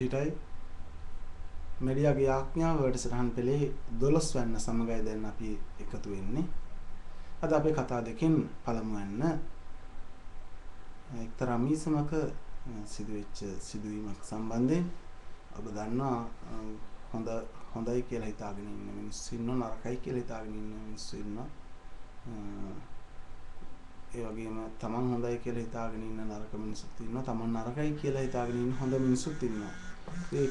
හිටයි මෙඩියාගේ ආඥාව වැඩසටහන් පෙළේ 12 වෙනි සමගයි දැන් අපි එකතු වෙන්නේ. අද අපේ කතා දෙකෙන් පළමුවෙන්න එක්තරා මීසමක සිදුවෙච්ච සිදුවීමක් සම්බන්ධයෙන් ඔබ දන්නවා හොඳයි කියලා හිතාගෙන ඉන්න මිනිස්සු ඉන්නවා, නරකයි කියලා හිතාගෙන ඉන්න මිනිස්සු ඉන්නවා. ඒ වගේම තමන් හොඳයි කියලා හිතාගෙන ඉන්න නරක මිනිස්සුත් ඉන්නවා, තමන් නරකයි කියලා හිතාගෙන ඉන්න හොඳ මිනිස්සුත් ඉන්නවා. ඒ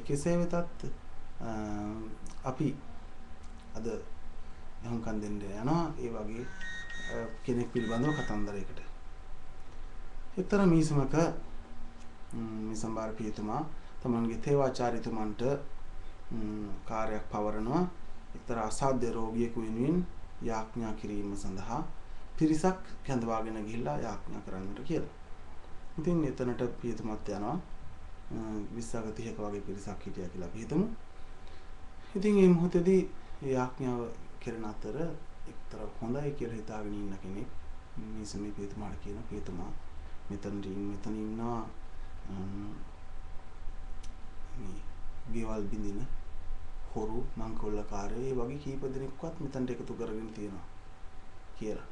කෙසේ වෙතත් අපි අද යොමුකන් දෙන්න යනවා ඒ වගේ කෙනෙක් පිළිබඳව කතන්දරයකට. එක්තරා මීසමක මිසම්බාර පියතුමා තමන්ගේ තේවාචාරිතුමන්ට කාර්යයක් පවරනවා එක්තරා අසාධ්‍ය රෝගියෙකු වෙනුවෙන් යාඥා කිරීම සඳහා පිරිසක් කැඳවාගෙන ගිහිල්ලා යාඥා කරන්නට කියලා. ඉතින් එතනට පියතුමත් යනවා 20ක 30ක වගේ පිරිසක් හිටියා කියලා අපි හිතමු. ඉතින් මේ මොහොතේදී යාඥාව කරන අතර එක්තරා හොඳයි කියලා හිතාගෙන ඉන්න කෙනෙක් මේ සමේ පියතුමාට කියන පියතුමා මෙතන ඉන්නවා මේ ගෙවල් බින්දින හොරු මංකොල්ලකාරයෝ ඒ වගේ කීප දෙනෙක්වත් මෙතනට එකතු කරගෙන තියෙනවා කියලා.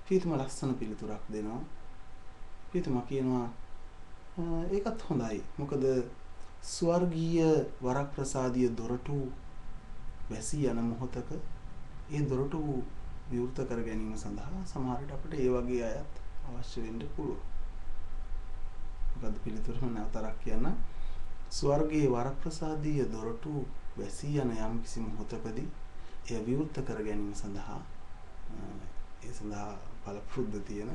පියතුමා ලස්සන පිළිතුරක් දෙනවා. පියතුමා කියනවා ඒකත් හොඳයි. මොකද ස්වර්ගීය වරප්‍රසාදීය දොරටු වැසී යන මොහොතක ඒ දොරටු විවෘත කර ගැනීම සඳහා සමහර විට අපිට ඒ වගේ අයත් අවශ්‍ය වෙන්න පුළුවන්. මොකද පිළිතුරම නැවතරක් කියන්න ස්වර්ගීය වරප්‍රසාදීය දොරටු වැසී යන යම් කිසි මොහොතකදී එය විවෘත කර ගැනීම සඳහා ඒ සඳහා බලපෘද්ධ තියෙන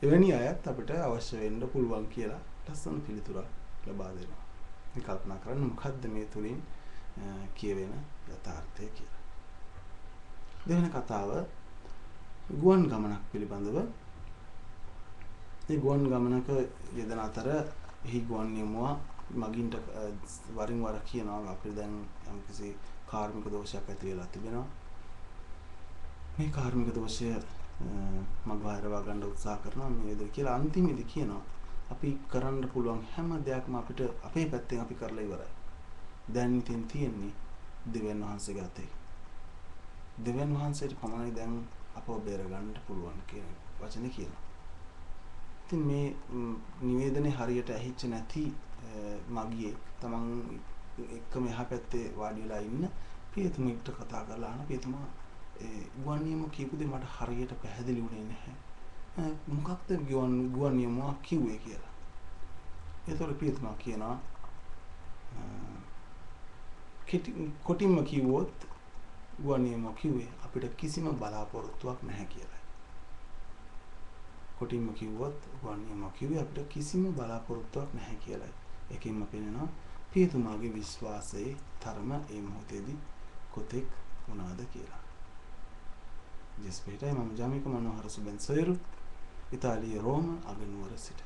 එවැනි අයත් අපිට අවශ්‍ය වෙන්න පුළුවන් කියලා ලස්සන පිළිතුරක් ලබා දෙනවා. මේ කල්පනා කරන්න මොකද්ද මේ තුලින් කියවෙන යථාර්ථය කියලා. දෙවෙනි කතාව ගුවන් ගමනක් පිළිබඳව. මේ ගුවන් ගමනක යෙදෙන අතර එහි ගුවන් නියමුවා මගින්ට වරින් වර කියනවා අපිට දැන් යම්කිසි කාර්මික දෝෂයක් ඇති වෙලා තිබෙනවා. මේ කාර්මික දෝෂය මගහරවා ගන්න උත්සාහ කරනවා නේද කියලා අන්තිමේදී කියනවා අපි කරන්න පුළුවන් හැම දෙයක්ම අපිට අපේ පැත්තෙන් අපි කරලා ඉවරයි. දැන් ඉතින් තියෙන්නේ දෙවියන් වහන්සේගේ අතේ. දෙවියන් වහන්සේට පමණයි දැන් අපව බේර ගන්න පුළුවන් කියන වචනේ කියනවා. ඉතින් මේ නිවේදනේ හරියට ඇහිච්ච නැති මගියේ තමන් එක්කම එහා පැත්තේ වාඩි වෙලා ඉන්න පියතුමෙක්ට කතා කරලා අහන පියතුමා ගුවන් නියම කියපු දේ මට හරියට පැහැදිලි වුණේ නැහැ. මොකක්ද ගුවන් නියම කිව්වේ කියලා. ඒතකොට පියතුමා කියනවා කොටින්ම කිව්වොත් ගුවන් නියම කිව්වේ අපිට කිසිම බලාපොරොත්තුවක් නැහැ කියලා. කොටින්ම කිව්වොත් ගුවන් නියම කිව්වේ අපිට කිසිම බලාපොරොත්තුවක් නැහැ කියලා. ඒකෙන්ම පේනවා පියතුමාගේ විශ්වාසයේ තරම ඒ මොහොතේදී කොතෙක් වුණාද කියලා. ජෙස්පේටයි මම ජාමික මනෝහර සුබෙන් සොයුරු ඉතාලියේ රෝම අගනුවර සිට